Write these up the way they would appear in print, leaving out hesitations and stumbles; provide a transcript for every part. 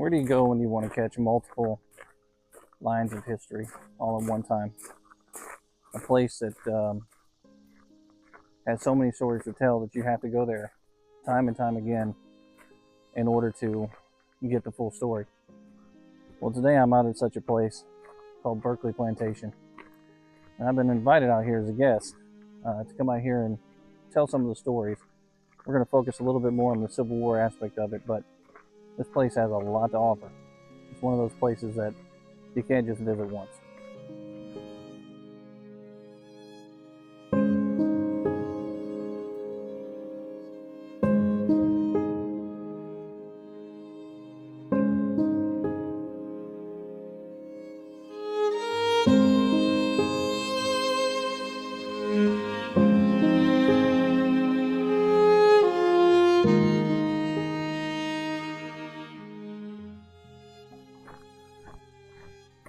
Where do you go when you want to catch multiple lines of history all at one time? A place that has so many stories to tell that you have to go there time and time again in order to get the full story. Well, today I'm out at such a place called Berkeley Plantation, and I've been invited out here as a guest to come out here and tell some of the stories. We're going to focus a little bit more on the Civil War aspect of it, but this place has a lot to offer. It's one of those places that you can't just visit once.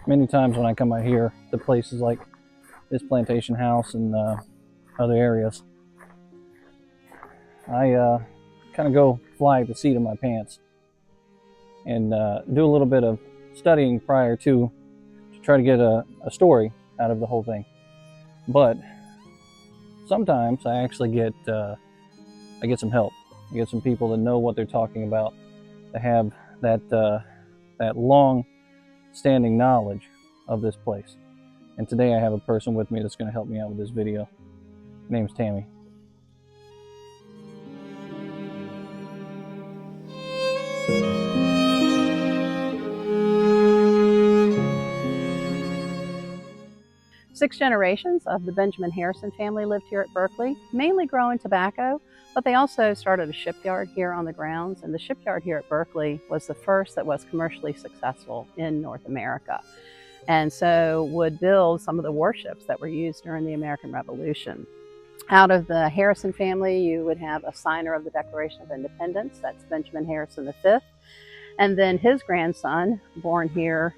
Many times when I come out here to places like this plantation house and other areas, I kind of go fly at the seat of my pants and do a little bit of studying prior to try to get a story out of the whole thing. But sometimes I actually get some help. I get some people that know what they're talking about, that have that long standing knowledge of this place. And today I have a person with me that's going to help me out with this video. Her name's Tammy. Six generations of the Benjamin Harrison family lived here at Berkeley, mainly growing tobacco, but they also started a shipyard here on the grounds, and the shipyard here at Berkeley was the first that was commercially successful in North America, and so would build some of the warships that were used during the American Revolution. Out of the Harrison family, you would have a signer of the Declaration of Independence, that's Benjamin Harrison V, and then his grandson, born here,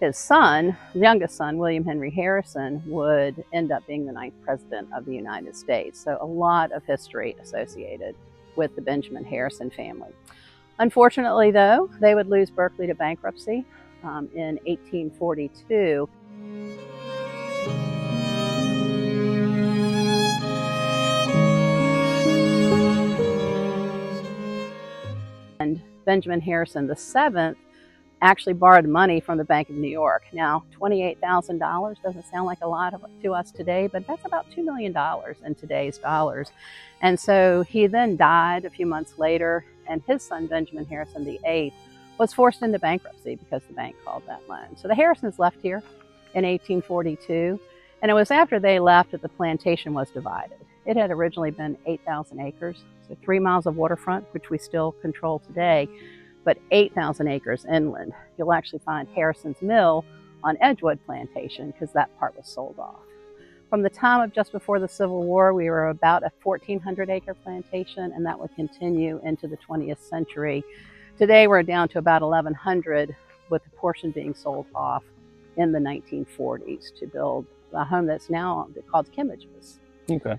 his son, youngest son, William Henry Harrison, would end up being the 9th president of the United States. So a lot of history associated with the Benjamin Harrison family. Unfortunately, though, they would lose Berkeley to bankruptcy in 1842. And Benjamin Harrison VII actually borrowed money from the Bank of New York. Now, $28,000 doesn't sound like a lot to us today, but that's about $2 million in today's dollars. And so he then died a few months later, and his son, Benjamin Harrison VIII, was forced into bankruptcy because the bank called that loan. So the Harrisons left here in 1842, and it was after they left that the plantation was divided. It had originally been 8,000 acres, so 3 miles of waterfront, which we still control today, but 8,000 acres inland. You'll actually find Harrison's Mill on Edgewood Plantation because that part was sold off. From the time of just before the Civil War, we were about a 1,400 acre plantation, and that would continue into the 20th century. Today we're down to about 1,100, with a portion being sold off in the 1940s to build a home that's now called Kimmage's. Okay.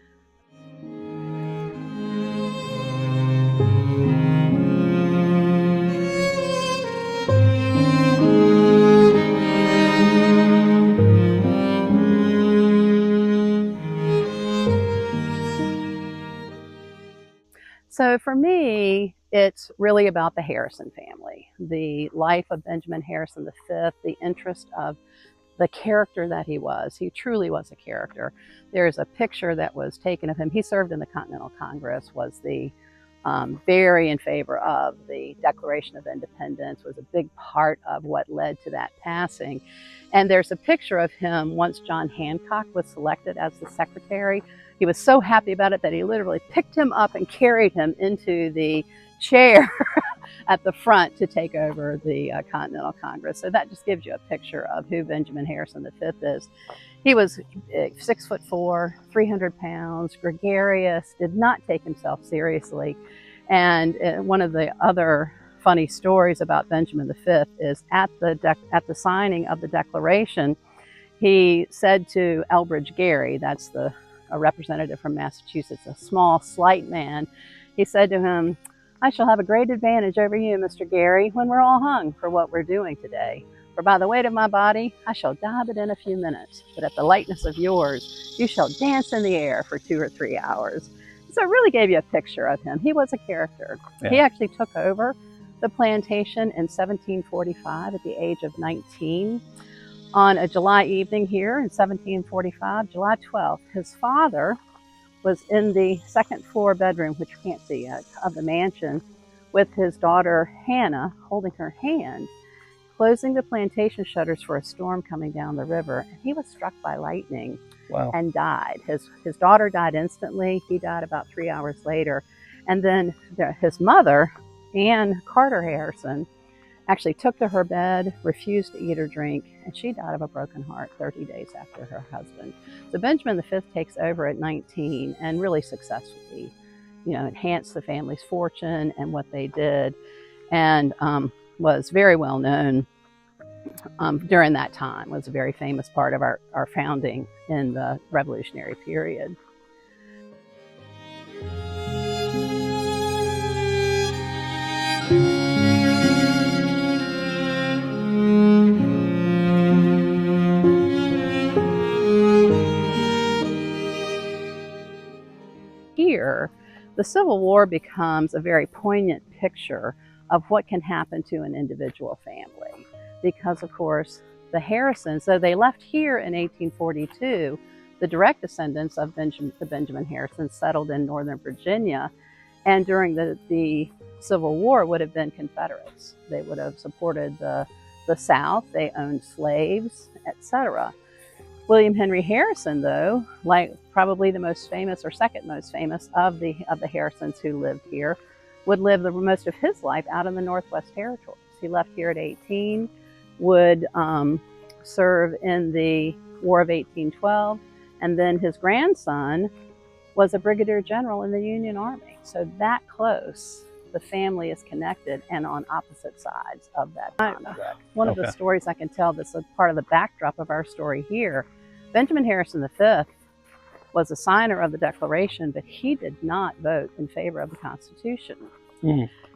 So for me, it's really about the Harrison family, the life of Benjamin Harrison V, the interest of the character that he was. He truly was a character. There's a picture that was taken of him. He served in the Continental Congress, was the very in favor of the Declaration of Independence, was a big part of what led to that passing. And there's a picture of him once John Hancock was selected as the secretary. He was so happy about it that he literally picked him up and carried him into the chair at the front to take over the Continental Congress. So that just gives you a picture of who Benjamin Harrison V is. He was 6'4", 300 pounds, gregarious, did not take himself seriously. And one of the other funny stories about Benjamin V is at the signing of the Declaration, he said to Elbridge Gerry, that's a representative from Massachusetts, a small, slight man, he said to him, I shall have a great advantage over you, Mr. Gary, when we're all hung for what we're doing today. For by the weight of my body, I shall die but in a few minutes. But at the lightness of yours, you shall dance in the air for 2 or 3 hours. So it really gave you a picture of him. He was a character. Yeah. He actually took over the plantation in 1745 at the age of 19. On a July evening here in 1745, July 12th, his father was in the second floor bedroom, which you can't see yet, of the mansion, with his daughter Hannah holding her hand, closing the plantation shutters for a storm coming down the river. And he was struck by lightning. Wow. And died. His daughter died instantly. He died about 3 hours later. And then his mother, Ann Carter Harrison, actually took to her bed, refused to eat or drink, and she died of a broken heart 30 days after her husband. So Benjamin V takes over at 19 and really successfully, enhanced the family's fortune and what they did, and was very well known during that time. Was a very famous part of our founding in the Revolutionary period. Here, the Civil War becomes a very poignant picture of what can happen to an individual family. Because, of course, the Harrisons, so they left here in 1842, the direct descendants of the Benjamin Harrisons settled in Northern Virginia, and during the Civil War would have been Confederates. They would have supported the South, they owned slaves, etc. William Henry Harrison, though, like probably the most famous or second most famous of the Harrisons who lived here, would live the most of his life out in the Northwest Territories. He left here at 18, would serve in the War of 1812, and then his grandson was a brigadier general in the Union Army. So that close, the family is connected and on opposite sides of that conflict. One of the stories I can tell that's a part of the backdrop of our story here, Benjamin Harrison V was a signer of the Declaration, but he did not vote in favor of the Constitution.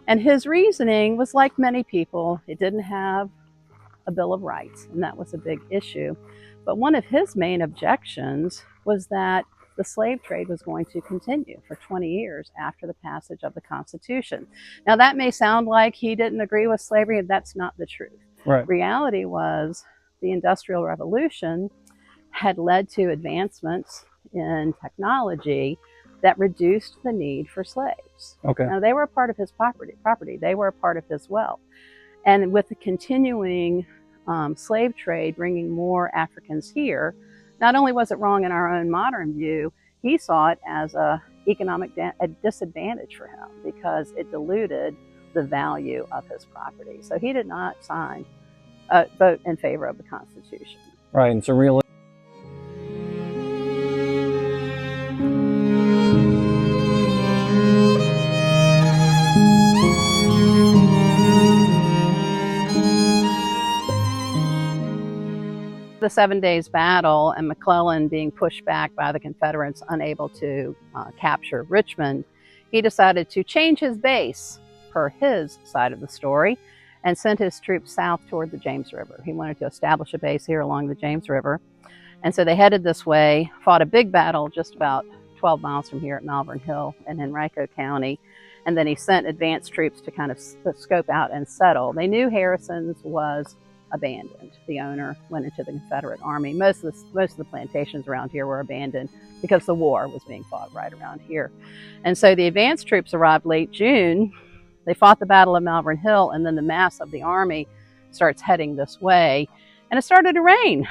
And his reasoning was like many people, it didn't have a Bill of Rights, and that was a big issue. But one of his main objections was that the slave trade was going to continue for 20 years after the passage of the Constitution. Now that may sound like he didn't agree with slavery, and that's not the truth. Right. Reality was the Industrial Revolution had led to advancements in technology that reduced the need for slaves. Now they were a part of his property. They were a part of his wealth. And with the continuing slave trade bringing more Africans here, not only was it wrong in our own modern view, he saw it as a economic disadvantage for him because it diluted the value of his property. So he did not vote in favor of the Constitution. Right, and so really the 7 Days Battle and McClellan being pushed back by the Confederates, unable to capture Richmond, he decided to change his base per his side of the story and sent his troops south toward the James River. He wanted to establish a base here along the James River. And so they headed this way, fought a big battle just about 12 miles from here at Malvern Hill in Henrico County. And then he sent advanced troops to kind of scope out and settle. They knew Harrison's was abandoned. The owner went into the Confederate Army. Most of the plantations around here were abandoned because the war was being fought right around here. And so the advanced troops arrived late June. They fought the Battle of Malvern Hill, and then the mass of the army starts heading this way. And it started to rain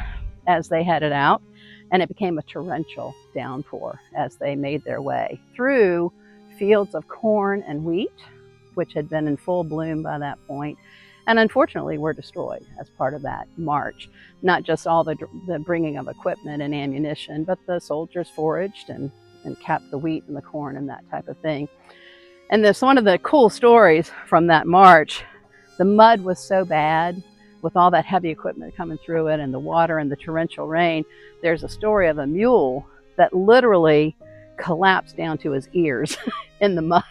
as they headed out, and it became a torrential downpour as they made their way through fields of corn and wheat, which had been in full bloom by that point, and unfortunately were destroyed as part of that march. Not just all the bringing of equipment and ammunition, but the soldiers foraged and kept the wheat and the corn and that type of thing. And this one of the cool stories from that march, the mud was so bad with all that heavy equipment coming through it and the water and the torrential rain. There's a story of a mule that literally collapsed down to his ears in the mud.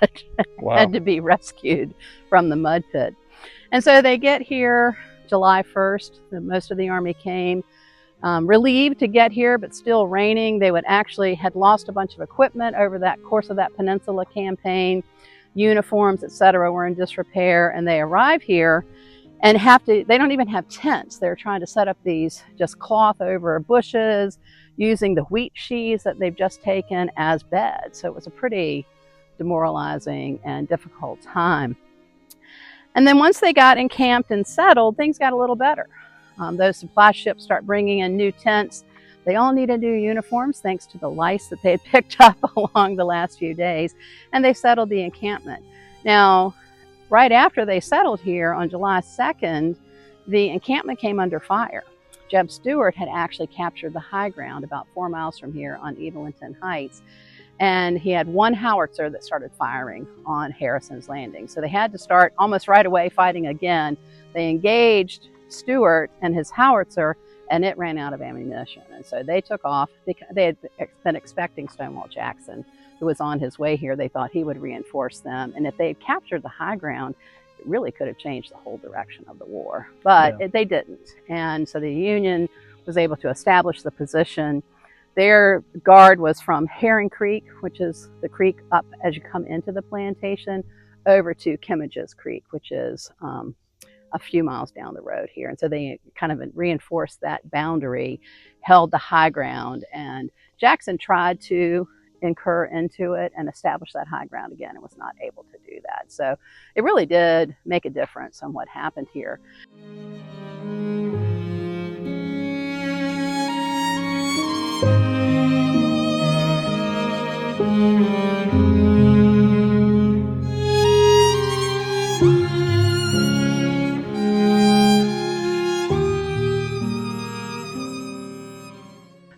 Wow. Had to be rescued from the mud pit. And so they get here July 1st. Most of the Army came, relieved to get here, but still raining. They had lost a bunch of equipment over that course of that Peninsula campaign. Uniforms, etc., were in disrepair, and they arrive here and they don't even have tents. They're trying to set up these just cloth over bushes, using the wheat sheaves that they've just taken as beds. So it was a pretty demoralizing and difficult time. And then once they got encamped and settled, things got a little better. Those supply ships start bringing in new tents. They all needed new uniforms thanks to the lice that they had picked up along the last few days, and they settled the encampment. Now, right after they settled here on July 2nd, the encampment came under fire. Jeb Stuart had actually captured the high ground about 4 miles from here on Evelynton Heights, and he had one howitzer that started firing on Harrison's Landing. So they had to start almost right away fighting again. They engaged Stuart and his howitzer, and it ran out of ammunition. And so they took off. They had been expecting Stonewall Jackson, who was on his way here. They thought he would reinforce them. And if they had captured the high ground, it really could have changed the whole direction of the war. But they didn't. And so the Union was able to establish the position. Their guard was from Herring Creek, which is the creek up as you come into the plantation, over to Kimmages Creek, which is a few miles down the road here. And so they kind of reinforced that boundary, held the high ground, and Jackson tried to incur into it and establish that high ground again and was not able to do that. So it really did make a difference on what happened here.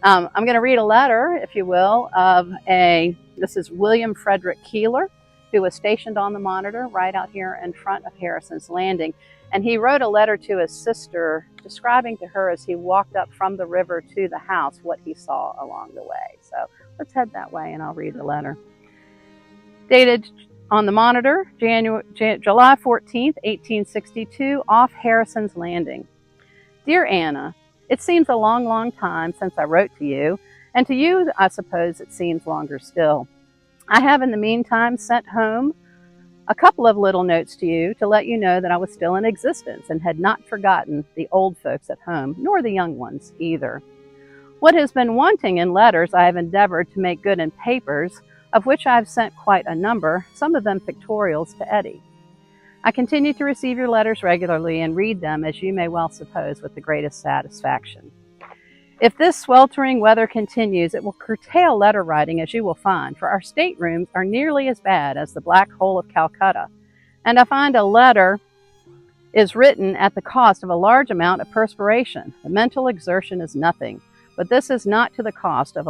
I'm going to read a letter, if you will, this is William Frederick Keeler, who was stationed on the Monitor right out here in front of Harrison's Landing. And he wrote a letter to his sister describing to her as he walked up from the river to the house what he saw along the way. So let's head that way and I'll read the letter. Dated on the Monitor, July 14th, 1862, off Harrison's Landing. Dear Anna, it seems a long, long time since I wrote to you, and to you, I suppose it seems longer still. I have in the meantime sent home a couple of little notes to you to let you know that I was still in existence and had not forgotten the old folks at home, nor the young ones either. What has been wanting in letters I have endeavored to make good in papers, of which I have sent quite a number, some of them pictorials to Eddie. I continue to receive your letters regularly and read them, as you may well suppose, with the greatest satisfaction. If this sweltering weather continues, it will curtail letter writing, as you will find, for our staterooms are nearly as bad as the Black Hole of Calcutta, and I find a letter is written at the cost of a large amount of perspiration. The mental exertion is nothing, but this is not to the cost of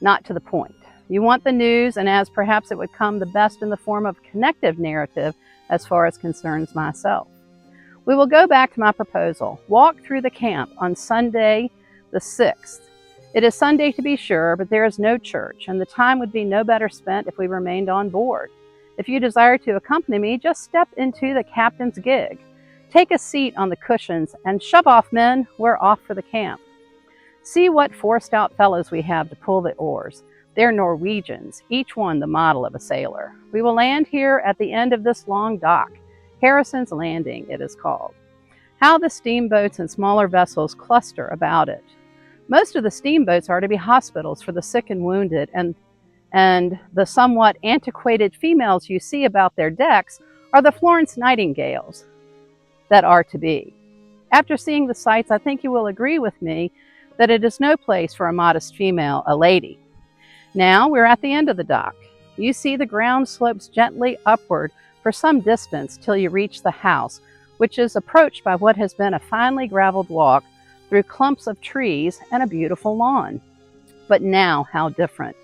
not to the point. You want the news, and as perhaps it would come the best in the form of connective narrative as far as concerns myself. We will go back to my proposal. Walk through the camp on Sunday the 6th. It is Sunday to be sure, but there is no church, and the time would be no better spent if we remained on board. If you desire to accompany me, just step into the captain's gig. Take a seat on the cushions and shove off, men. We're off for the camp. See what 4 stout fellows we have to pull the oars. They're Norwegians, each one the model of a sailor. We will land here at the end of this long dock. Harrison's Landing, it is called. How the steamboats and smaller vessels cluster about it. Most of the steamboats are to be hospitals for the sick and wounded, and the somewhat antiquated females you see about their decks are the Florence Nightingales that are to be. After seeing the sights, I think you will agree with me that it is no place for a modest female, a lady. Now we're at the end of the dock. You see the ground slopes gently upward for some distance till you reach the house, which is approached by what has been a finely graveled walk through clumps of trees and a beautiful lawn. But now, how different.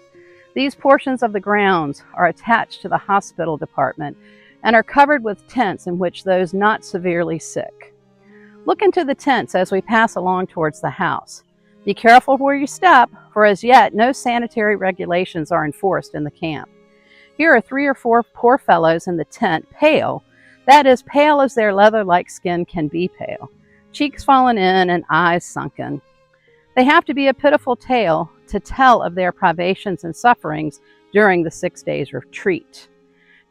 These portions of the grounds are attached to the hospital department and are covered with tents in which those not severely sick. Look into the tents as we pass along towards the house. Be careful where you step, for as yet no sanitary regulations are enforced in the camp. Here are 3 or 4 poor fellows in the tent, pale, that is, pale as their leather-like skin can be pale, cheeks fallen in and eyes sunken. They have to be a pitiful tale to tell of their privations and sufferings during the 6 days' retreat.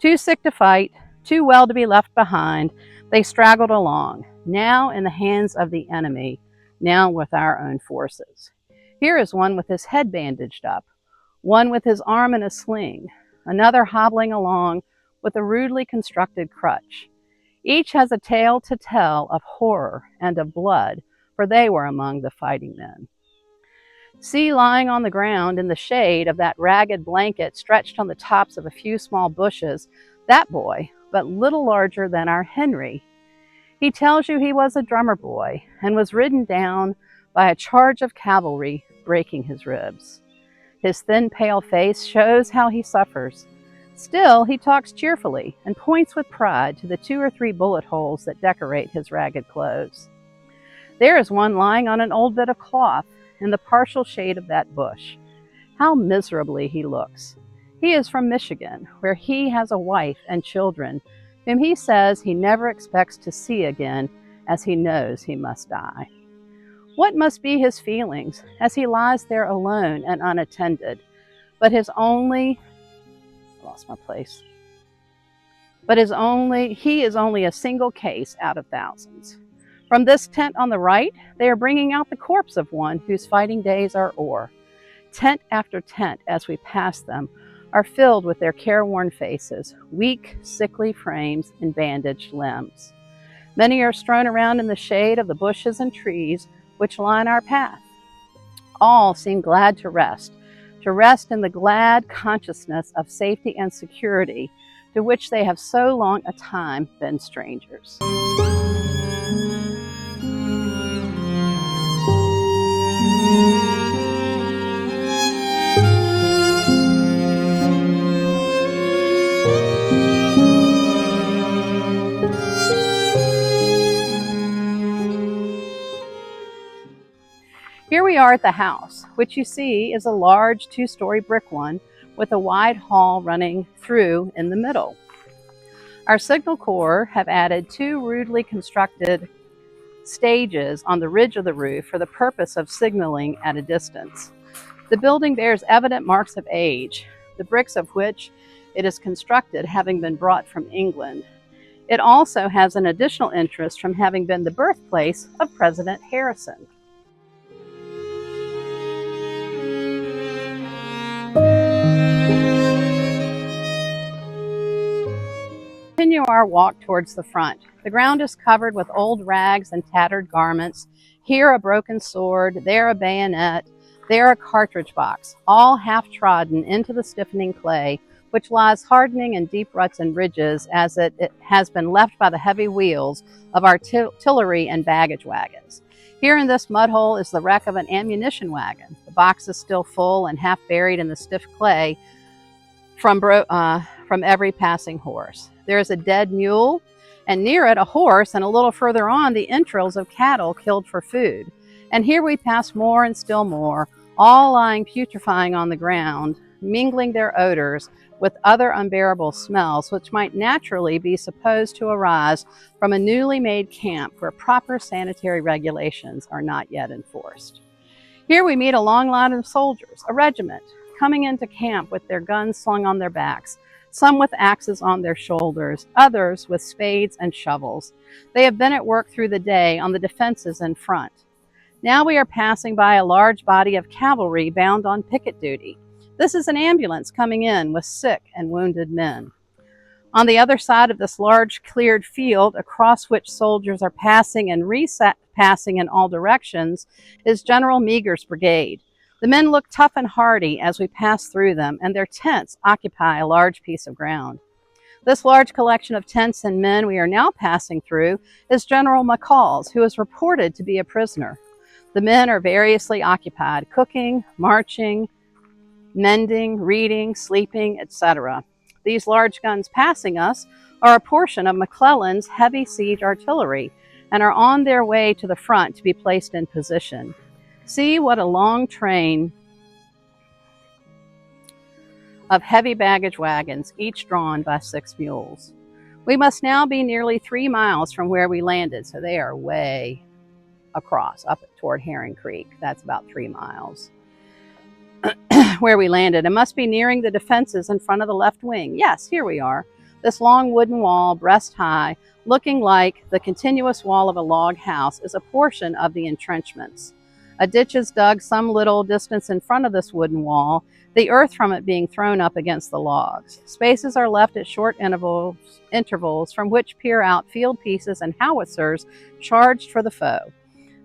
Too sick to fight, too well to be left behind, they straggled along, now in the hands of the enemy, now with our own forces. Here is one with his head bandaged up, one with his arm in a sling, another hobbling along with a rudely constructed crutch. Each has a tale to tell of horror and of blood, for they were among the fighting men. See, lying on the ground in the shade of that ragged blanket stretched on the tops of a few small bushes, that boy, but little larger than our Henry. He tells you he was a drummer boy and was ridden down by a charge of cavalry, breaking his ribs. His thin, pale face shows how he suffers. Still, he talks cheerfully and points with pride to the 2 or 3 bullet holes that decorate his ragged clothes. There is one lying on an old bit of cloth in the partial shade of that bush. How miserably he looks. He is from Michigan, where he has a wife and children, whom he says he never expects to see again, as he knows he must die. What must be his feelings as he lies there alone and unattended, but he is only a single case out of thousands. From this tent on the right, they are bringing out the corpse of one whose fighting days are o'er. Tent after tent, as we pass them, are filled with their careworn faces, weak, sickly frames, and bandaged limbs. Many are strewn around in the shade of the bushes and trees which line our path. All seem glad to rest in the glad consciousness of safety and security to which they have so long a time been strangers. Here we are at the house, which you see is a large 2-story brick one with a wide hall running through in the middle. Our signal corps have added 2 rudely constructed stages on the ridge of the roof for the purpose of signaling at a distance. The building bears evident marks of age, the bricks of which it is constructed having been brought from England. It also has an additional interest from having been the birthplace of President Harrison. Continue our walk towards the front. The ground is covered with old rags and tattered garments. Here a broken sword, there a bayonet, there a cartridge box, all half trodden into the stiffening clay, which lies hardening in deep ruts and ridges as it has been left by the heavy wheels of artillery and baggage wagons. Here in this mud hole is the wreck of an ammunition wagon. The box is still full and half buried in the stiff clay from every passing horse. There is a dead mule, and near it a horse, and a little further on the entrails of cattle killed for food. And here we pass more and still more, all lying putrefying on the ground, mingling their odors with other unbearable smells which might naturally be supposed to arise from a newly made camp where proper sanitary regulations are not yet enforced. Here we meet a long line of soldiers, a regiment, coming into camp with their guns slung on their backs, some with axes on their shoulders, others with spades and shovels. They have been at work through the day on the defenses in front. Now we are passing by a large body of cavalry bound on picket duty. This is an ambulance coming in with sick and wounded men. On the other side of this large cleared field, across which soldiers are passing and repassing in all directions, is General Meagher's brigade. The men look tough and hardy as we pass through them, and their tents occupy a large piece of ground. This large collection of tents and men we are now passing through is General McCall's, who is reported to be a prisoner. The men are variously occupied, cooking, marching, mending, reading, sleeping, etc. These large guns passing us are a portion of McClellan's heavy siege artillery and are on their way to the front to be placed in position. See what a long train of heavy baggage wagons, each drawn by 6 mules. We must now be nearly 3 miles from where we landed, so they are way across, up toward Herring Creek. That's about 3 miles. Where we landed, and must be nearing the defenses in front of the left wing. Yes, here we are. This long wooden wall, breast high, looking like the continuous wall of a log house, is a portion of the entrenchments. A ditch is dug some little distance in front of this wooden wall, the earth from it being thrown up against the logs. Spaces are left at short intervals from which peer out field pieces and howitzers charged for the foe.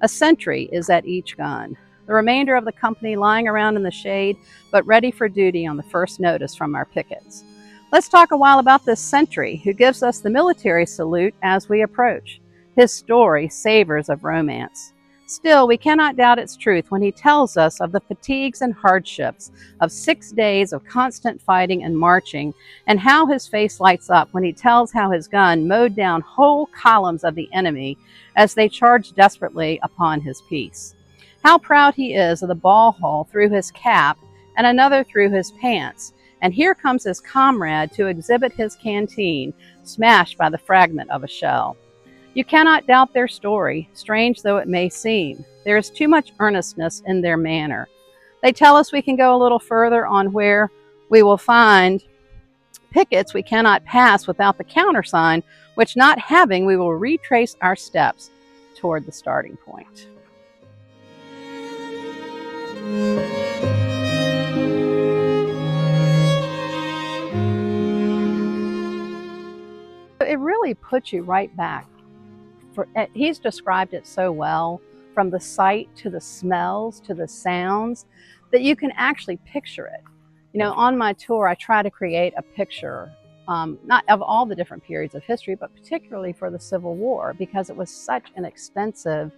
A sentry is at each gun. The remainder of the company lying around in the shade, but ready for duty on the first notice from our pickets. Let's talk a while about this sentry, who gives us the military salute as we approach. His story savors of romance. Still, we cannot doubt its truth when he tells us of the fatigues and hardships of 6 days of constant fighting and marching, and how his face lights up when he tells how his gun mowed down whole columns of the enemy as they charged desperately upon his piece. How proud he is of the ball hole through his cap and another through his pants. And here comes his comrade to exhibit his canteen, smashed by the fragment of a shell. You cannot doubt their story, strange though it may seem. There is too much earnestness in their manner. They tell us we can go a little further on where we will find pickets we cannot pass without the countersign, which not having, we will retrace our steps toward the starting point. It really puts you right back. He's described it so well, from the sight to the smells to the sounds, that you can actually picture it. You know, on my tour, I try to create a picture, not of all the different periods of history, but particularly for the Civil War, because it was such an extensive,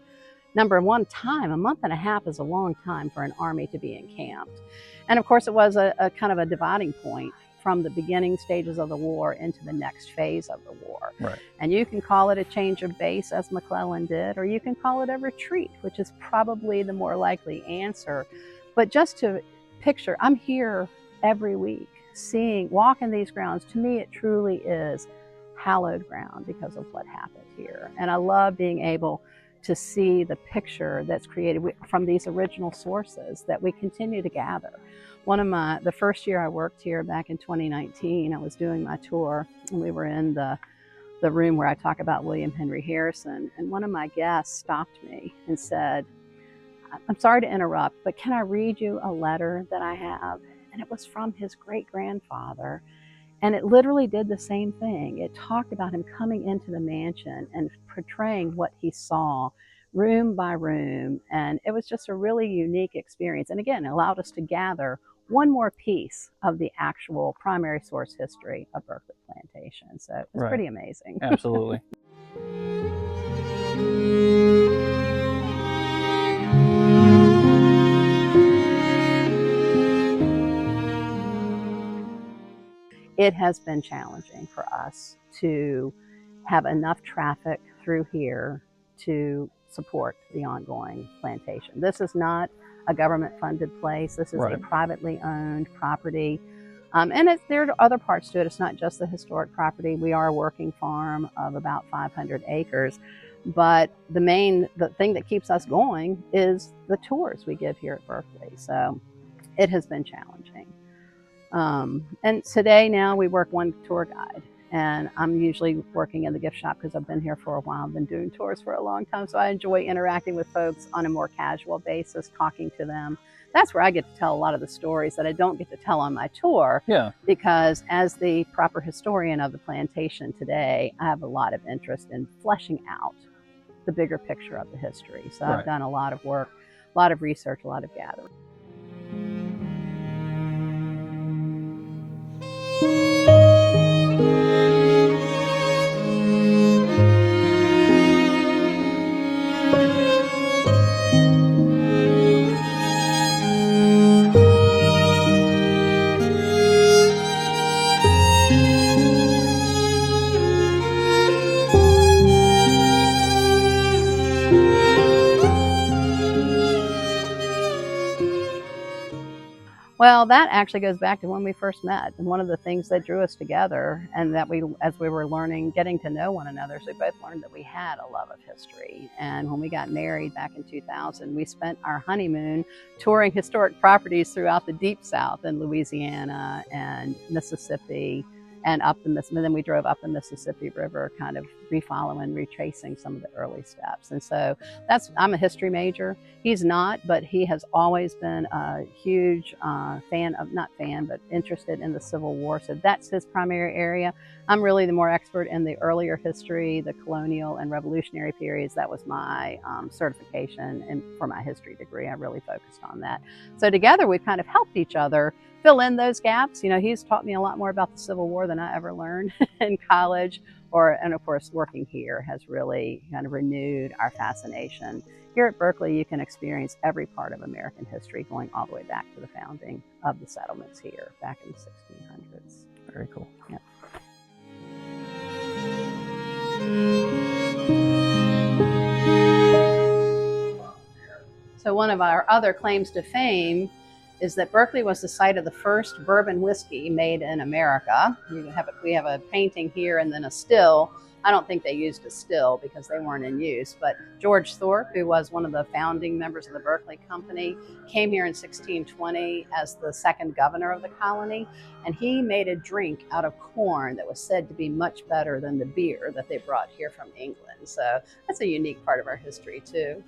number one, time. A month and a half is a long time for an army to be encamped. And of course, it was a kind of a dividing point from the beginning stages of the war into the next phase of the war. Right. And you can call it a change of base, as McClellan did, or you can call it a retreat, which is probably the more likely answer. But just to picture, I'm here every week, walking these grounds. To me, it truly is hallowed ground because of what happened here. And I love being able to see the picture that's created from these original sources that we continue to gather. The first year I worked here back in 2019, I was doing my tour, and we were in the room where I talk about William Henry Harrison, and one of my guests stopped me and said, "I'm sorry to interrupt, but can I read you a letter that I have?" And it was from his great-grandfather, and it literally did the same thing. It talked about him coming into the mansion and portraying what he saw room by room, and it was just a really unique experience. And again, it allowed us to gather one more piece of the actual primary source history of Berkeley Plantation. So it's Right. pretty amazing. Absolutely. It has been challenging for us to have enough traffic through here to support the ongoing plantation. This is not a government-funded place. This is Right. a privately owned property. And there are other parts to it. It's not just the historic property. We are a working farm of about 500 acres. But the thing that keeps us going is the tours we give here at Berkeley. So it has been challenging. And today now we work one tour guide. And I'm usually working in the gift shop because I've been here for a while. I've been doing tours for a long time. So I enjoy interacting with folks on a more casual basis, talking to them. That's where I get to tell a lot of the stories that I don't get to tell on my tour. Yeah. Because as the proper historian of the plantation today, I have a lot of interest in fleshing out the bigger picture of the history. So I've done a lot of work, a lot of research, a lot of gathering. Well, that actually goes back to when we first met. And one of the things that drew us together, and that as we were learning, getting to know one another, so we both learned that we had a love of history. And when we got married back in 2000, we spent our honeymoon touring historic properties throughout the Deep South in Louisiana and Mississippi, and up the Mississippi. And then we drove up the Mississippi River, kind of retracing some of the early steps. And so I'm a history major. He's not, but he has always been a huge but interested in the Civil War. So that's his primary area. I'm really the more expert in the earlier history, the colonial and revolutionary periods. That was my certification, and for my history degree, I really focused on that. So together we've kind of helped each other fill in those gaps. You know, he's taught me a lot more about the Civil War than I ever learned in college, and of course working here has really kind of renewed our fascination. Here at Berkeley, you can experience every part of American history, going all the way back to the founding of the settlements here back in the 1600s. Very cool. Yeah. So one of our other claims to fame is that Berkeley was the site of the first bourbon whiskey made in America. We have a painting here and then a still. I don't think they used a still because they weren't in use, but George Thorpe, who was one of the founding members of the Berkeley Company, came here in 1620 as the second governor of the colony, and he made a drink out of corn that was said to be much better than the beer that they brought here from England. So that's a unique part of our history too.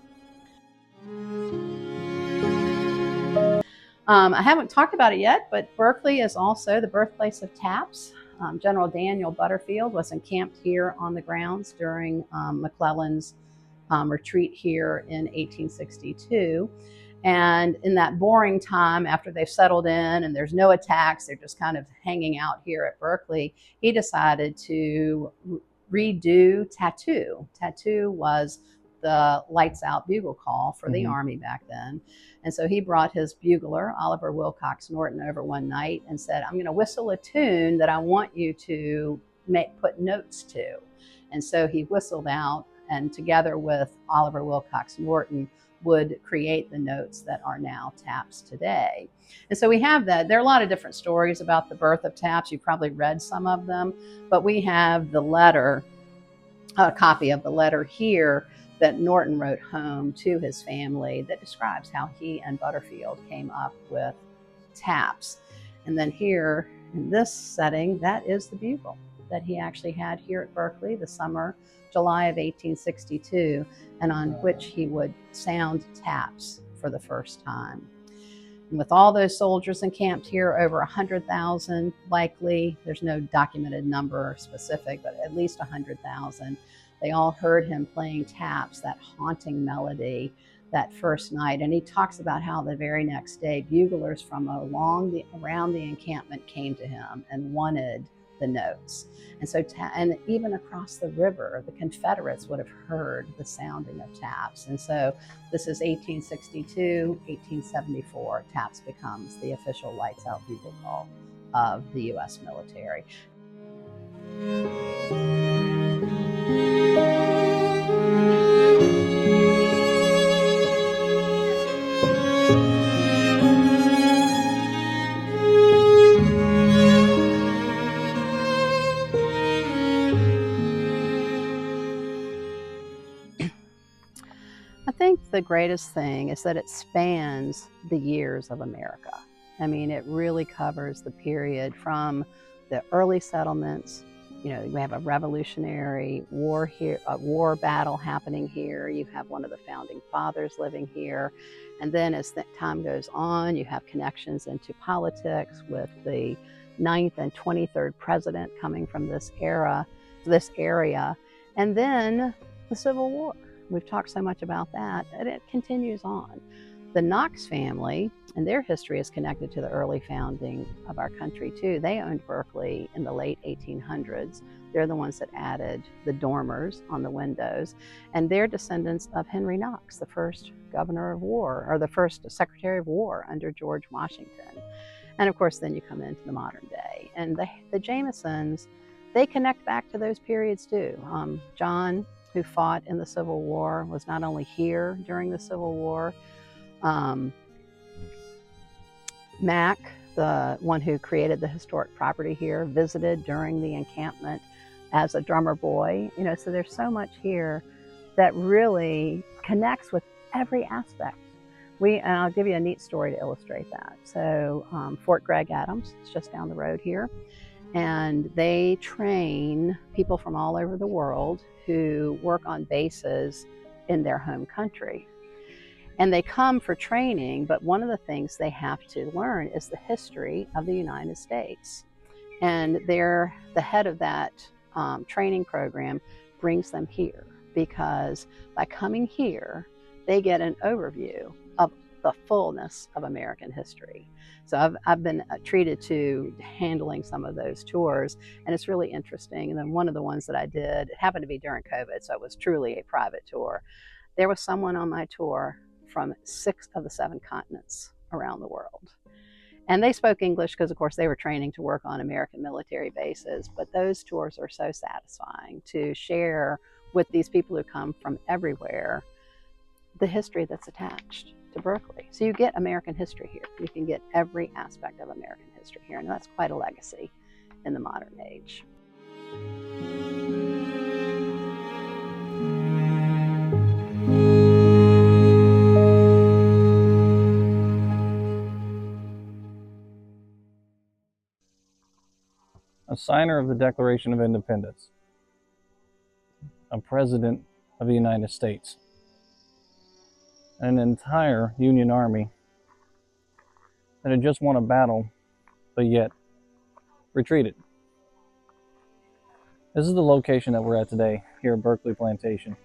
I haven't talked about it yet, but Berkeley is also the birthplace of taps. General Daniel Butterfield was encamped here on the grounds during McClellan's retreat here in 1862. And in that boring time, after they've settled in and there's no attacks, they're just kind of hanging out here at Berkeley, he decided to redo tattoo. Tattoo was the lights out bugle call for the Army back then. And so he brought his bugler, Oliver Wilcox Norton, over one night and said, I'm going to whistle a tune that I want you to put notes to. And so he whistled out, and together with Oliver Wilcox Norton would create the notes that are now taps today. And so we have that. There are a lot of different stories about the birth of taps. You've probably read some of them, but we have the letter, a copy of the letter here that Norton wrote home to his family that describes how he and Butterfield came up with taps. And then here in this setting, that is the bugle that he actually had here at Berkeley the summer, July of 1862, and on which he would sound taps for the first time. And with all those soldiers encamped here, over 100,000 likely, there's no documented number specific, but at least 100,000, they all heard him playing taps, that haunting melody, that first night. And he talks about how the very next day, buglers from around the encampment came to him and wanted the notes. And so, and even across the river, the Confederates would have heard the sounding of taps. And so this is 1862, 1874, taps becomes the official lights out bugle call of the U.S. military. I think the greatest thing is that it spans the years of America. I mean, it really covers the period from the early settlements. You know, we have a Revolutionary War here, a war battle happening here. You have one of the founding fathers living here. And then as the time goes on, you have connections into politics with the 9th and 23rd president coming from this area. And then the Civil War. We've talked so much about that, and it continues on. The Knox family, and their history is connected to the early founding of our country too. They owned Berkeley in the late 1800s. They're the ones that added the dormers on the windows, and they're descendants of Henry Knox, the first governor of war, or the first secretary of war under George Washington. And of course, then you come into the modern day. And the Jamesons, they connect back to those periods too. John, who fought in the Civil War, was not only here during the Civil War, Mac, the one who created the historic property here, visited during the encampment as a drummer boy. So there's so much here that really connects with every aspect. And I'll give you a neat story to illustrate that. So Fort Gregg Adams, it's just down the road here, and they train people from all over the world who work on bases in their home country. And they come for training, but one of the things they have to learn is the history of the United States. And the head of that training program brings them here, because by coming here, they get an overview of the fullness of American history. So I've been treated to handling some of those tours, and it's really interesting. And then one of the ones that I did, it happened to be during COVID, so it was truly a private tour. There was someone on my tour from 6 of the 7 continents around the world. And they spoke English because, of course, they were training to work on American military bases. But those tours are so satisfying to share with these people who come from everywhere the history that's attached to Berkeley. So you get American history here. You can get every aspect of American history here, and that's quite a legacy in the modern age. A signer of the Declaration of Independence, a president of the United States, an entire Union Army that had just won a battle, but yet retreated. This is the location that we're at today, here at Berkeley Plantation.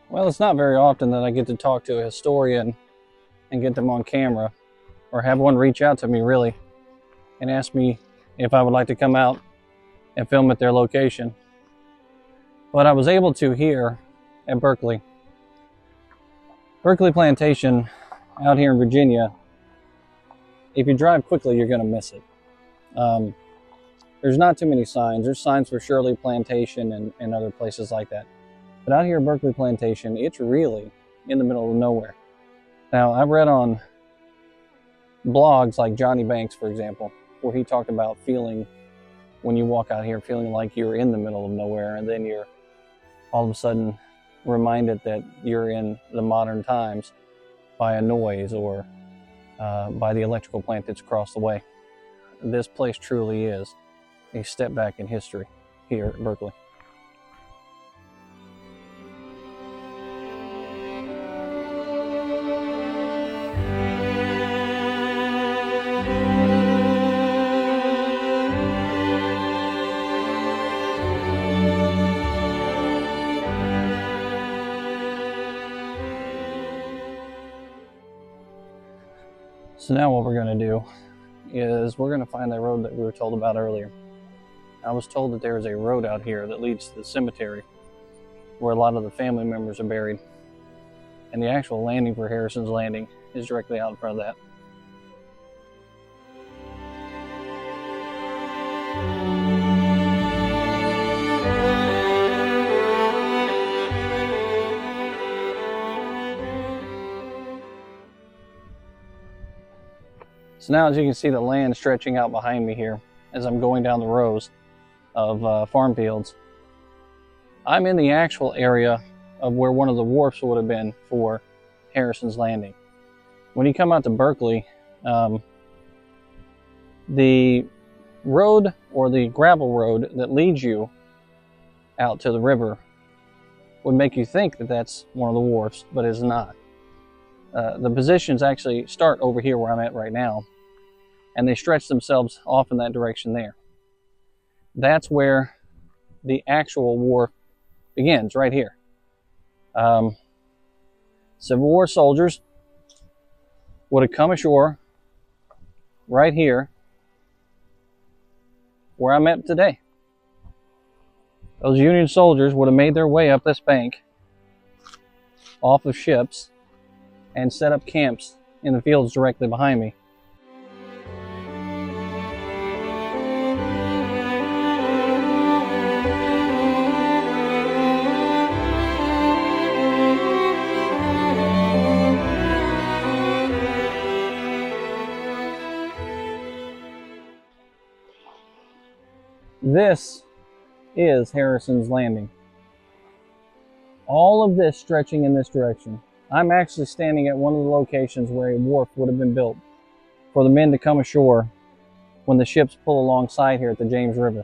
Well, it's not very often that I get to talk to a historian and get them on camera, or have one reach out to me really and ask me if I would like to come out and film at their location. But I was able to here at Berkeley. Berkeley Plantation out here in Virginia, if you drive quickly, you're going to miss it. There's not too many signs. There's signs for Shirley Plantation and other places like that. But out here at Berkeley Plantation, it's really in the middle of nowhere. Now, I've read on blogs like Johnny Banks, for example, where he talked about feeling, when you walk out here, feeling like you're in the middle of nowhere, and then you're all of a sudden reminded that you're in the modern times by a noise or by the electrical plant that's across the way. This place truly is a step back in history here at Berkeley. So now what we're going to do is we're going to find the road that we were told about earlier. I was told that there is a road out here that leads to the cemetery where a lot of the family members are buried. And the actual landing for Harrison's Landing is directly out in front of that. So now, as you can see, the land stretching out behind me here as I'm going down the rows of farm fields. I'm in the actual area of where one of the wharfs would have been for Harrison's Landing. When you come out to Berkeley, the road, or the gravel road that leads you out to the river, would make you think that that's one of the wharfs, but it's not. The positions actually start over here where I'm at right now, and they stretch themselves off in that direction there. That's where the actual wharf begins, right here. Civil War soldiers would have come ashore right here where I'm at today. Those Union soldiers would have made their way up this bank off of ships and set up camps in the fields directly behind me. This is Harrison's Landing. All of this stretching in this direction. I'm actually standing at one of the locations where a wharf would have been built for the men to come ashore when the ships pull alongside here at the James River.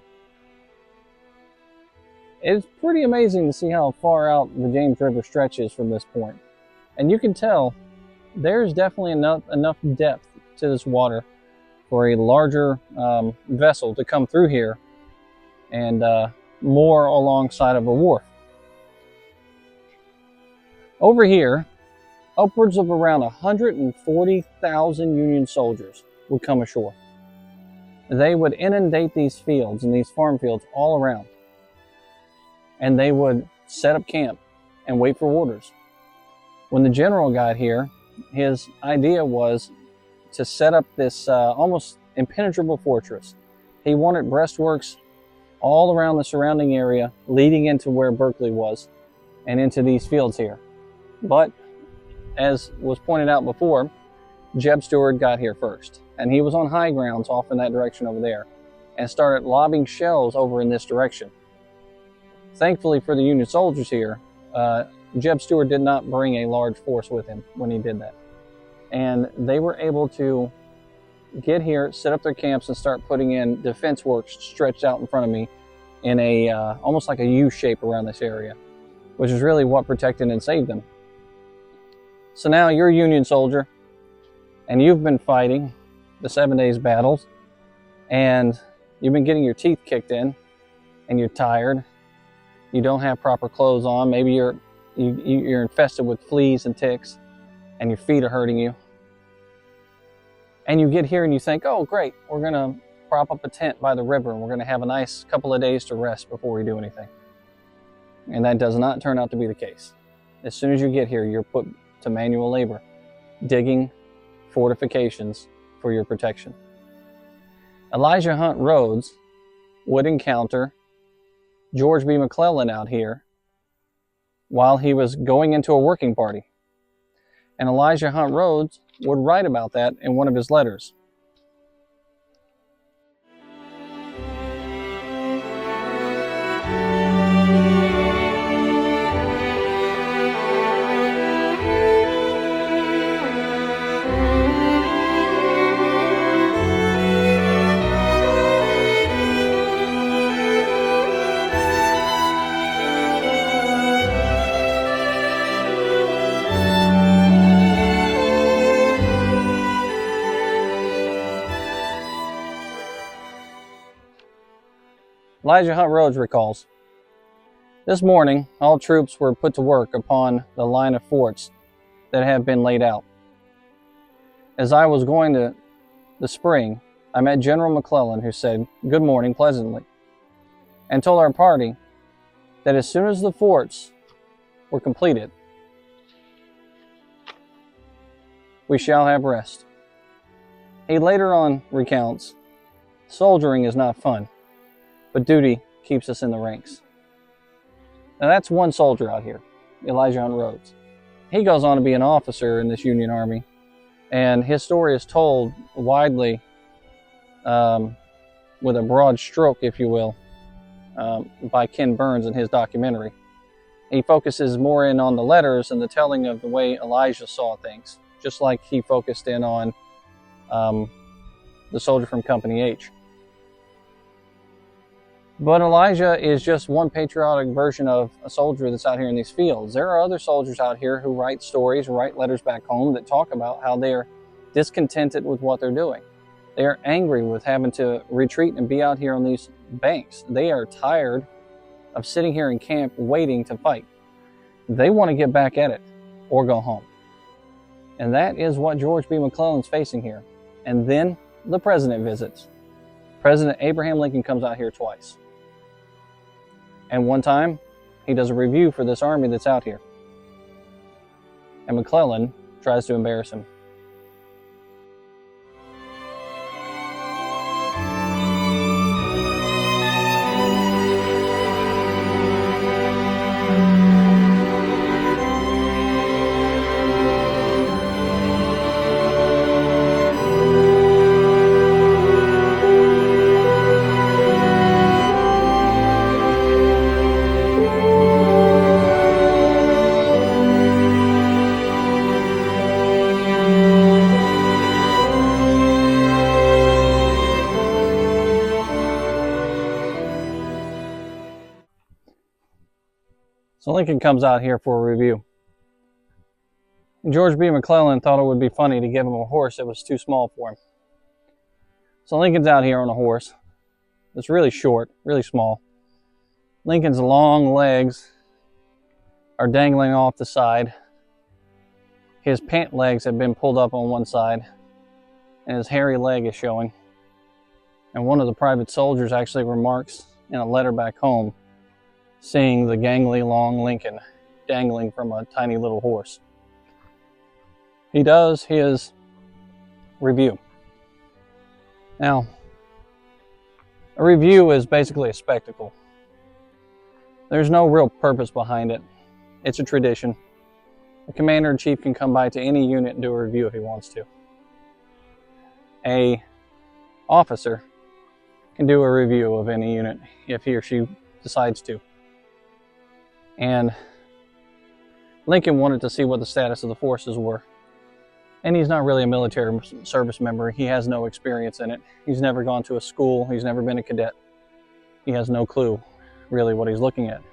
It's pretty amazing to see how far out the James River stretches from this point. And you can tell there's definitely enough depth to this water for a larger vessel to come through here and moor alongside of a wharf. Over here, upwards of around 140,000 Union soldiers would come ashore. They would inundate these fields and these farm fields all around. And they would set up camp and wait for orders. When the general got here, his idea was to set up this almost impenetrable fortress. He wanted breastworks all around the surrounding area, leading into where Berkeley was and into these fields here. But as was pointed out before, Jeb Stuart got here first, and he was on high grounds off in that direction over there and started lobbing shells over in this direction. Thankfully for the Union soldiers here, Jeb Stuart did not bring a large force with him when he did that. And they were able to get here, set up their camps, and start putting in defense works stretched out in front of me in a almost like a U shape around this area, which is really what protected and saved them. So now you're a Union soldier, and you've been fighting the 7 days battles, and you've been getting your teeth kicked in, and you're tired. You don't have proper clothes on. Maybe you're infested with fleas and ticks, and your feet are hurting you. And you get here and you think, oh, great, we're going to prop up a tent by the river and we're going to have a nice couple of days to rest before we do anything. And that does not turn out to be the case. As soon as you get here, you're put to manual labor, digging fortifications for your protection. Elijah Hunt Rhodes would encounter George B. McClellan out here while he was going into a working party. And Elijah Hunt Rhodes would write about that in one of his letters. Elijah Hunt Rhodes recalls, "This morning, all troops were put to work upon the line of forts that have been laid out. As I was going to the spring, I met General McClellan, who said, 'Good morning,' pleasantly, and told our party that as soon as the forts were completed, we shall have rest." He later on recounts, "Soldiering is not fun, but duty keeps us in the ranks." Now that's one soldier out here, Elijah Hunt Rhodes. He goes on to be an officer in this Union Army, and his story is told widely with a broad stroke, if you will, by Ken Burns in his documentary. He focuses more in on the letters and the telling of the way Elijah saw things, just like he focused in on the soldier from Company H. But Elijah is just one patriotic version of a soldier that's out here in these fields. There are other soldiers out here who write stories, write letters back home that talk about how they're discontented with what they're doing. They are angry with having to retreat and be out here on these banks. They are tired of sitting here in camp waiting to fight. They want to get back at it or go home. And that is what George B. McClellan's facing here. And then the president visits. President Abraham Lincoln comes out here twice. And one time, he does a review for this army that's out here. And McClellan tries to embarrass him. So Lincoln comes out here for a review. And George B. McClellan thought it would be funny to give him a horse that was too small for him. So Lincoln's out here on a horse that's really short, really small. Lincoln's long legs are dangling off the side. His pant legs have been pulled up on one side, and his hairy leg is showing. And one of the private soldiers actually remarks in a letter back home, seeing the gangly long Lincoln dangling from a tiny little horse. He does his review. Now, a review is basically a spectacle. There's no real purpose behind it. It's a tradition. The commander-in-chief can come by to any unit and do a review if he wants to. A officer can do a review of any unit if he or she decides to. And Lincoln wanted to see what the status of the forces were. And he's not really a military service member. He has no experience in it. He's never gone to a school. He's never been a cadet. He has no clue really what he's looking at.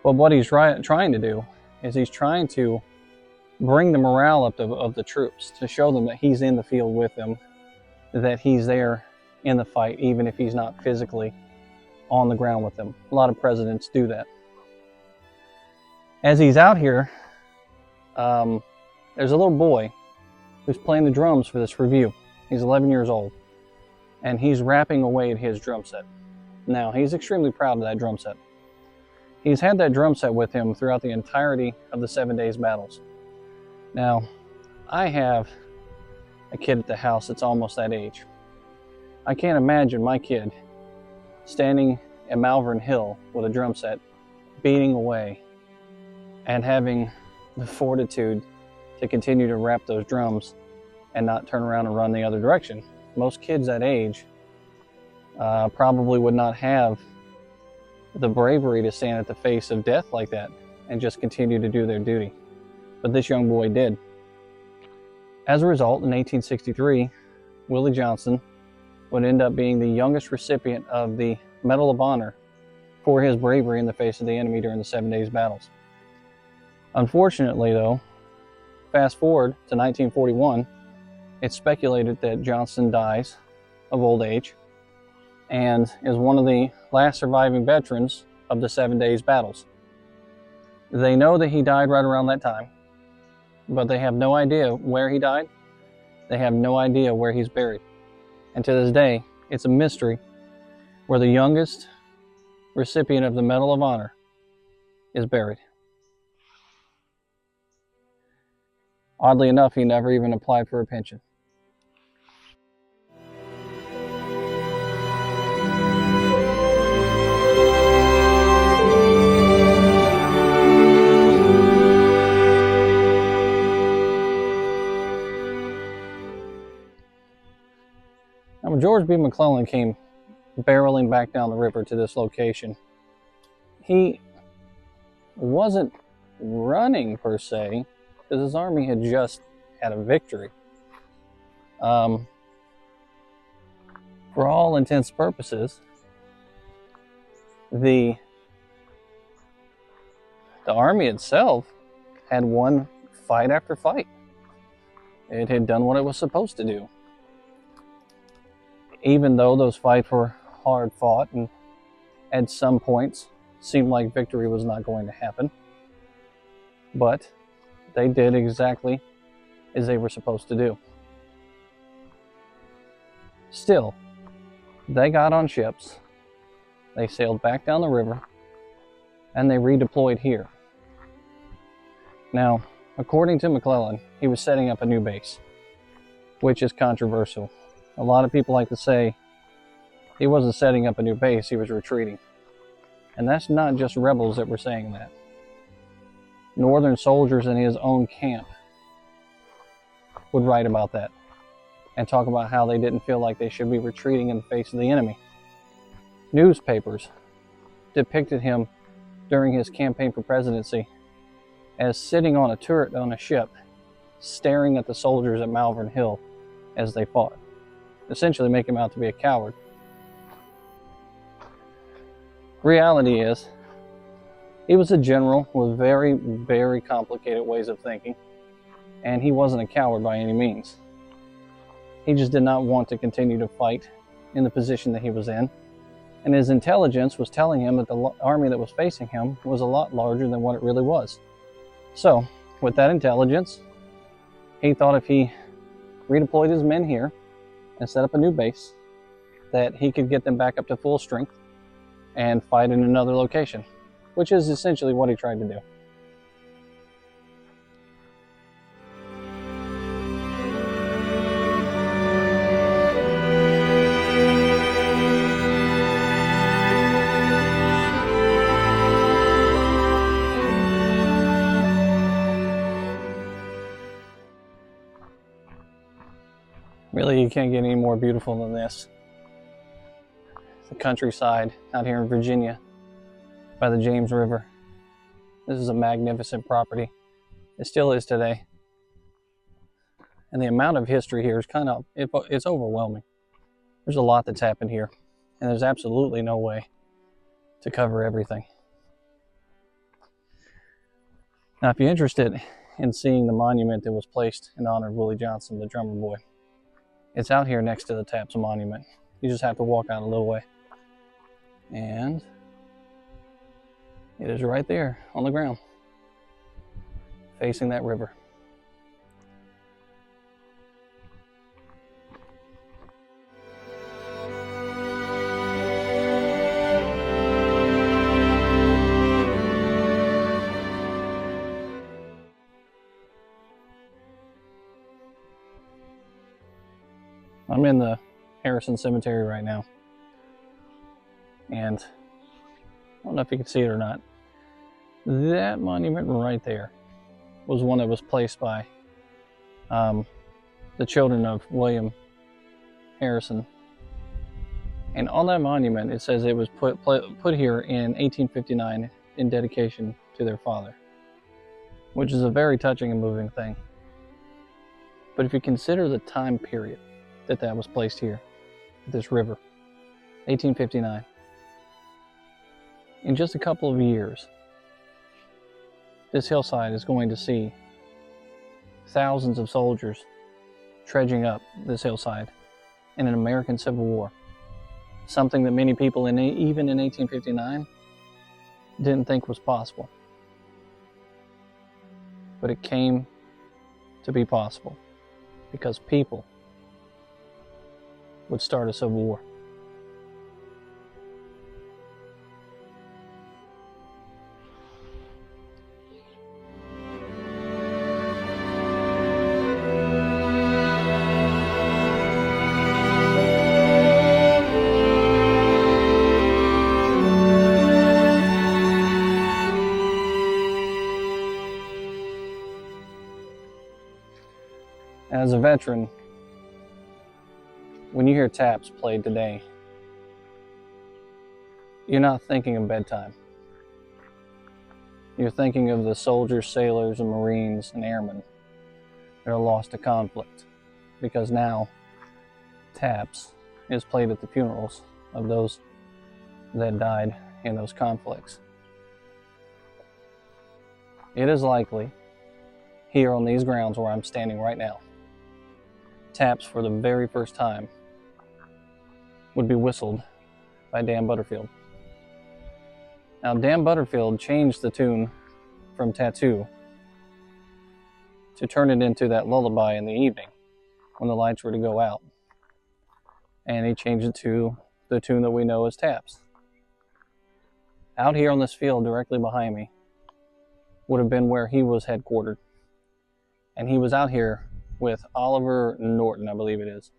But what he's trying to do is he's trying to bring the morale up of the troops, to show them that he's in the field with them, that he's there in the fight, even if he's not physically on the ground with them. A lot of presidents do that. As he's out here, there's a little boy who's playing the drums for this review. He's 11 years old, and he's rapping away at his drum set. Now, he's extremely proud of that drum set. He's had that drum set with him throughout the entirety of the 7 days battles. Now, I have a kid at the house that's almost that age. I can't imagine my kid standing at Malvern Hill with a drum set, beating away, and having the fortitude to continue to rap those drums and not turn around and run the other direction. Most kids that age probably would not have the bravery to stand at the face of death like that and just continue to do their duty. But this young boy did. As a result, in 1863, Willie Johnson would end up being the youngest recipient of the Medal of Honor for his bravery in the face of the enemy during the 7 days battles. Unfortunately, though, fast forward to 1941, it's speculated that Johnson dies of old age and is one of the last surviving veterans of the 7 days battles. They know that he died right around that time, but they have no idea where he died. They have no idea where he's buried. And to this day, it's a mystery where the youngest recipient of the Medal of Honor is buried. Oddly enough, he never even applied for a pension. Now, when George B. McClellan came barreling back down the river to this location, he wasn't running per se, because his army had just had a victory. For all intents and purposes, the army itself had won fight after fight. It had done what it was supposed to do. Even though those fights were hard fought and at some points seemed like victory was not going to happen. But they did exactly as they were supposed to do. Still, they got on ships, they sailed back down the river, and they redeployed here. Now, According to McClellan, he was setting up a new base, which is controversial. A lot of people like to say he wasn't setting up a new base, he was retreating. And that's not just rebels that were saying that. Northern soldiers in his own camp would write about that and talk about how they didn't feel like they should be retreating in the face of the enemy. Newspapers depicted him during his campaign for presidency as sitting on a turret on a ship, staring at the soldiers at Malvern Hill as they fought, essentially making him out to be a coward. Reality is, he was a general with very, very complicated ways of thinking, and he wasn't a coward by any means. He just did not want to continue to fight in the position that he was in, and his intelligence was telling him that the army that was facing him was a lot larger than what it really was. So, with that intelligence, he thought if he redeployed his men here and set up a new base, that he could get them back up to full strength and fight in another location, which is essentially what he tried to do. Really, you can't get any more beautiful than this. The countryside out here in Virginia by the James River. This is a magnificent property. It still is today. And the amount of history here is it's overwhelming. There's a lot that's happened here, and there's absolutely no way to cover everything. Now, if you're interested in seeing the monument that was placed in honor of Willie Johnson, the drummer boy, it's out here next to the Taps Monument. You just have to walk out a little way. And it is right there on the ground, facing that river. I'm in the Harrison Cemetery right now. And I don't know if you can see it or not. That monument right there was one that was placed by the children of William Harrison. And on that monument, it says it was put here in 1859 in dedication to their father, which is a very touching and moving thing. But if you consider the time period that was placed here, this river, 1859, in just a couple of years, this hillside is going to see thousands of soldiers trudging up this hillside in an American Civil War. Something that many people, even in 1859, didn't think was possible. But it came to be possible because people would start a civil war. As a veteran, when you hear taps played today, you're not thinking of bedtime. You're thinking of the soldiers, sailors, and Marines and airmen that are lost to conflict, because now taps is played at the funerals of those that died in those conflicts. It is likely, here on these grounds where I'm standing right now, taps for the very first time would be whistled by Dan Butterfield. Now, Dan Butterfield changed the tune from Tattoo to turn it into that lullaby in the evening when the lights were to go out. And he changed it to the tune that we know as Taps. Out here on this field directly behind me would have been where he was headquartered And he was out here with Oliver Norton, I believe it is,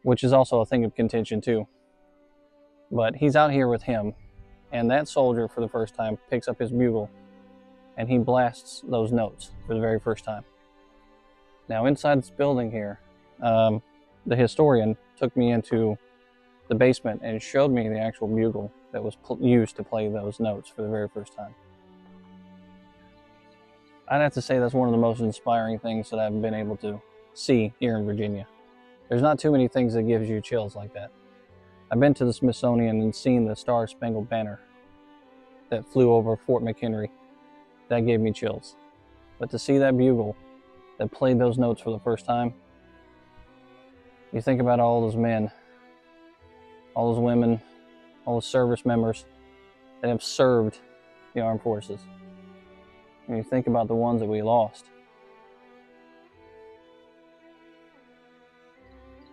which is also a thing of contention too. But he's out here with him, and that soldier for the first time picks up his bugle and he blasts those notes for the very first time. Now inside this building here, the historian took me into the basement and showed me the actual bugle that was used to play those notes for the very first time. I'd have to say that's one of the most inspiring things that I've been able to see here in Virginia. There's not too many things that gives you chills like that. I've been to the Smithsonian and seen the Star-Spangled Banner that flew over Fort McHenry. That gave me chills. But to see that bugle that played those notes for the first time, you think about all those men, all those women, all those service members that have served the armed forces. And you think about the ones that we lost.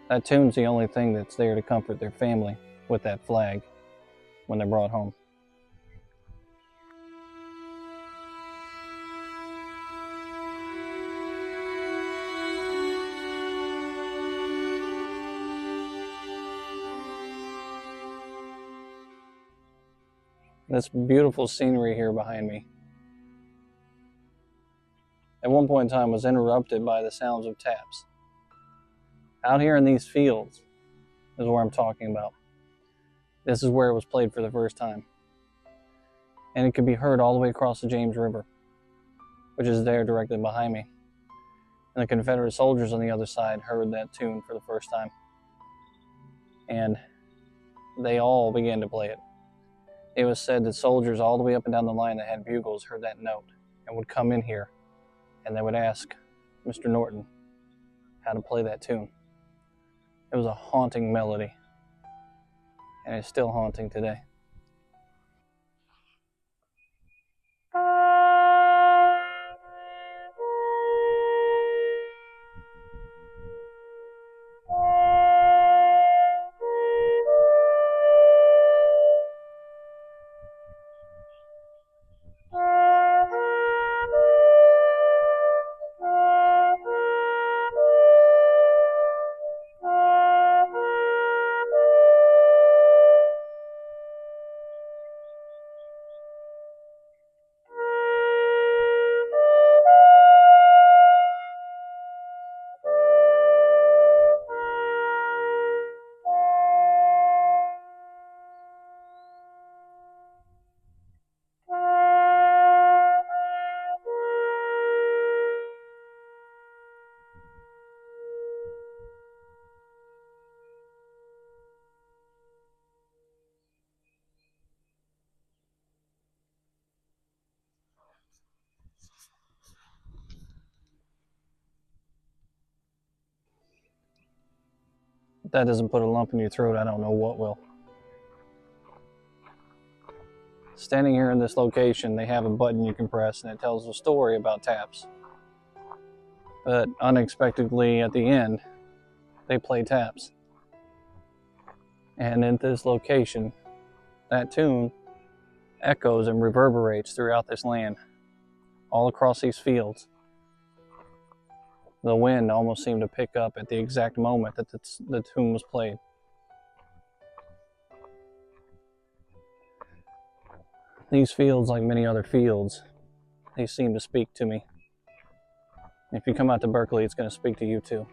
That tune's the only thing that's there to comfort their family with that flag when they're brought home. This beautiful scenery here behind me, at one point in time, was interrupted by the sounds of taps. Out here in these fields is where I'm talking about. This is where it was played for the first time. And it could be heard all the way across the James River, which is there directly behind me. And the Confederate soldiers on the other side heard that tune for the first time. And they all began to play it. It was said that soldiers all the way up and down the line that had bugles heard that note and would come in here and they would ask Mr. Norton how to play that tune. It was a haunting melody, and it's still haunting today. If that doesn't put a lump in your throat, I don't know what will. Standing here in this location, they have a button you can press and it tells a story about taps. But unexpectedly at the end, they play taps. And in this location, that tune echoes and reverberates throughout this land, all across these fields. The wind almost seemed to pick up at the exact moment that the tune was played. These fields, like many other fields, they seem to speak to me. If you come out to Berkeley, it's going to speak to you too.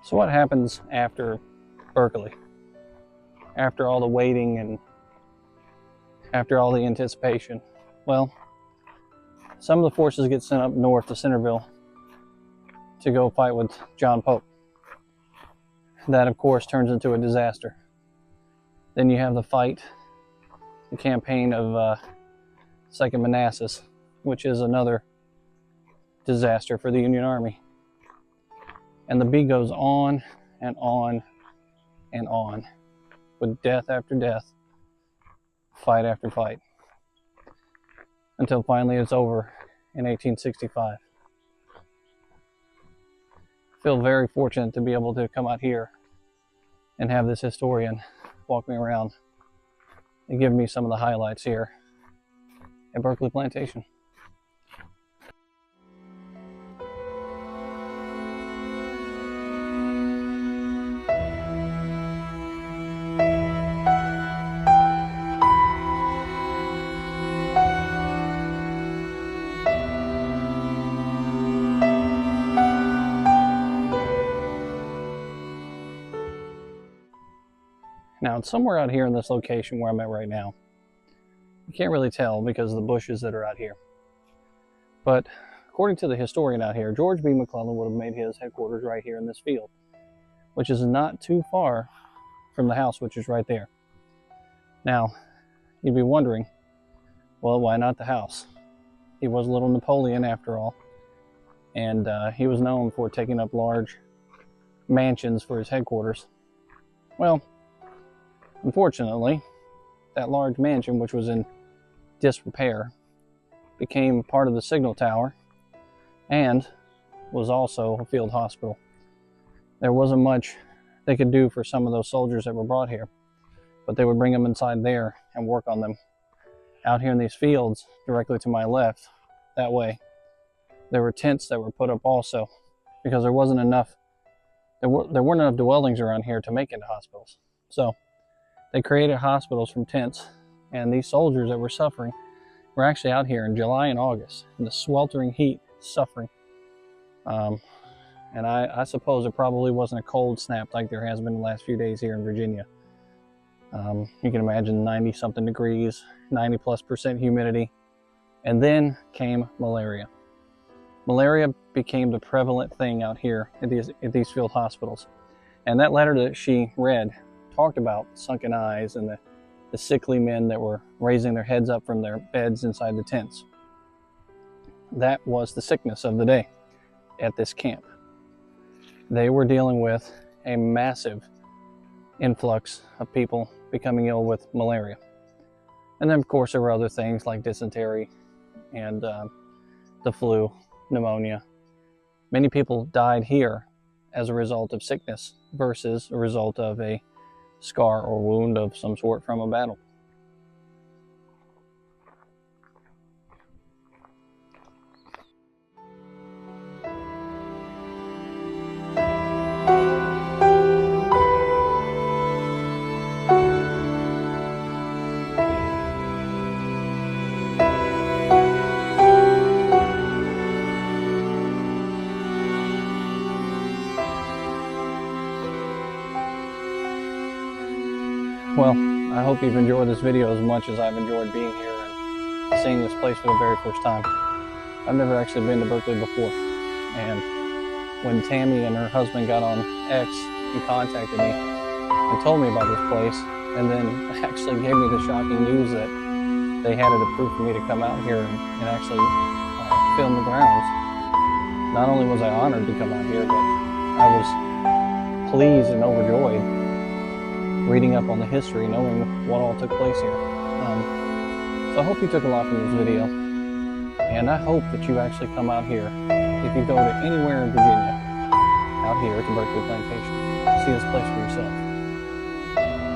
So what happens after Berkeley? After all the waiting and after all the anticipation? Well, some of the forces get sent up north to Centerville to go fight with John Pope. That, of course, turns into a disaster. Then you have the fight the campaign of Second Manassas, which is another disaster for the Union Army. And the beat goes on and on and on, with death after death, fight after fight, until finally it's over in 1865. I feel very fortunate to be able to come out here and have this historian walk me around and give me some of the highlights here at Berkeley Plantation. Now, it's somewhere out here in this location where I'm at right now. You can't really tell because of the bushes that are out here. But according to the historian out here, George B. McClellan would have made his headquarters right here in this field, which is not too far from the house, which is right there. Now, you'd be wondering, well, why not the house? He was a little Napoleon after all, and he was known for taking up large mansions for his headquarters. Well, unfortunately, that large mansion, which was in disrepair, became part of the signal tower and was also a field hospital. There wasn't much they could do for some of those soldiers that were brought here, but they would bring them inside there and work on them. Out here in these fields, directly to my left, that way, there were tents that were put up also, because there weren't enough dwellings around here to make into hospitals. So they created hospitals from tents, and these soldiers that were suffering were actually out here in July and August in the sweltering heat, suffering. And I suppose it probably wasn't a cold snap like there has been the last few days here in Virginia. You can imagine 90-something degrees, 90+% humidity, and then came malaria. Malaria became the prevalent thing out here at these field hospitals. And that letter that she read talked about sunken eyes and the sickly men that were raising their heads up from their beds inside the tents. That was the sickness of the day at this camp. They were dealing with a massive influx of people becoming ill with malaria. And then, of course, there were other things like dysentery and the flu, pneumonia. Many people died here as a result of sickness versus a result of a scar or wound of some sort from a battle. Well, I hope you've enjoyed this video as much as I've enjoyed being here and seeing this place for the very first time. I've never actually been to Berkeley before, and when Tammy and her husband got on X, he contacted me and told me about this place, and then actually gave me the shocking news that they had it approved for me to come out here and actually film the grounds. Not only was I honored to come out here, but I was pleased and overjoyed reading up on the history, knowing what all took place here. So I hope you took a lot from this video, and I hope that you actually come out here, if you go to anywhere in Virginia, out here to Berkeley Plantation, see this place for yourself.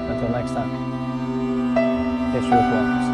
Until next time, history with wellness.